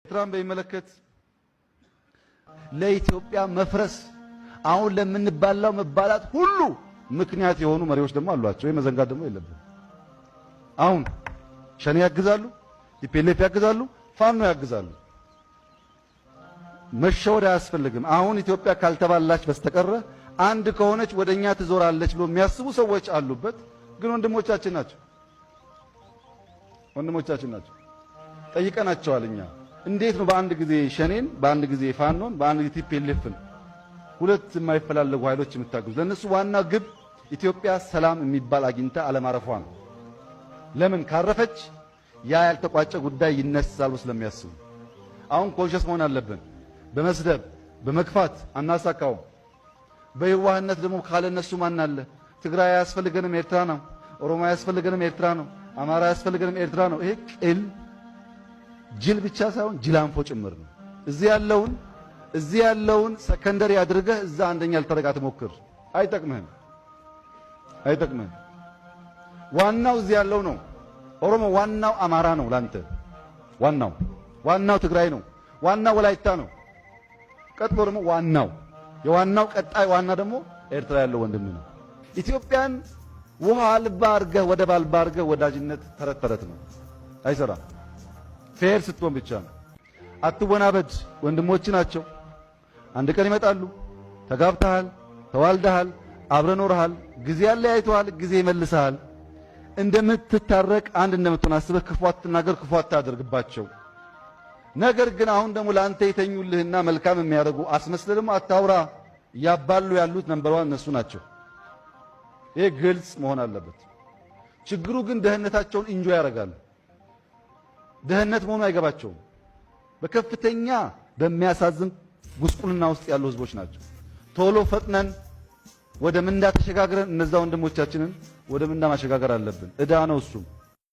ኤርትራን በሚመለከት ለኢትዮጵያ መፍረስ አሁን ለምንባላው መባላት ሁሉ ምክንያት የሆኑ መሪዎች ደግሞ አሏቸው። የመዘንጋት ደግሞ የለብን። አሁን ሸኔ ያግዛሉ፣ ቲፒኤልኤፍ ያግዛሉ፣ ፋኖ ያግዛሉ። መሸወድ አያስፈልግም። አሁን ኢትዮጵያ ካልተባላች በስተቀረ አንድ ከሆነች ወደኛ ትዞራለች ብሎ የሚያስቡ ሰዎች አሉበት። ግን ወንድሞቻችን ናቸው፣ ወንድሞቻችን ናቸው። ጠይቀናቸዋል። እኛ እንዴት ነው በአንድ ጊዜ ሸኔን፣ በአንድ ጊዜ ፋኖን፣ በአንድ ጊዜ ቲፒኤልኤፍን ሁለት የማይፈላለጉ ኃይሎች የምታግዙ? ለነሱ ዋና ግብ ኢትዮጵያ ሰላም የሚባል አግኝታ አለማረፏ ነው። ለምን ካረፈች ያ ያልተቋጨ ጉዳይ ይነሳል ስለሚያስቡ አሁን ኮንሸስ መሆን አለብን። በመስደብ በመግፋት አናሳካውም። በየዋህነት ደግሞ ካለ እነሱ ማን አለ? ትግራይ ያስፈልገንም ኤርትራ ነው፣ ኦሮሞ ያስፈልገንም ኤርትራ ነው፣ አማራ ያስፈልገንም ኤርትራ ነው። ይሄ ቅል ጅል ብቻ ሳይሆን ጅላንፎ ጭምር ነው። እዚህ ያለውን ሰከንደሪ አድርገህ እዛ አንደኛ ልታረጋ ትሞክር፣ አይጠቅምህም፣ አይጠቅምህም። ዋናው እዚህ ያለው ነው። ኦሮሞ ዋናው አማራ ነው ላንተ፣ ዋናው ትግራይ ነው፣ ዋናው ወላይታ ነው። ቀጥሎ ደግሞ የዋናው ቀጣይ ዋና ደግሞ ኤርትራ ያለው ወንድም ነው። ኢትዮጵያን ውሃ አልባ አድርገህ ወደብ አልባ አድርገህ ወዳጅነት ተረት ነው፣ አይሰራም። ፌር ስትሆን ብቻ ነው። አትወናበድ። ወንድሞች ናቸው። አንድ ቀን ይመጣሉ። ተጋብተሃል፣ ተዋልደሃል፣ አብረህ ኖረሃል። ጊዜ ያለያይተዋል፣ ጊዜ ይመልሰሃል። እንደምትታረቅ አንድ እንደምትሆን አስበህ ክፉ አትናገር፣ ክፉ አታደርግባቸው። ነገር ግን አሁን ደግሞ ለአንተ የተኙልህና መልካም የሚያደርጉ አስመስለህ ደግሞ አታውራ። እያባሉ ያሉት ነምበር ዋን እነሱ ናቸው። ይሄ ግልጽ መሆን አለበት። ችግሩ ግን ደህንነታቸውን ኢንጆይ ያደርጋሉ። ደህንነት መሆኑ አይገባቸውም። በከፍተኛ በሚያሳዝን ጉስቁልና ውስጥ ያሉ ህዝቦች ናቸው። ቶሎ ፈጥነን ወደ ምንዳ ተሸጋግረን እነዛ ወንድሞቻችንን ወደ ምንዳ ማሸጋገር አለብን። ዕዳ ነው እሱም።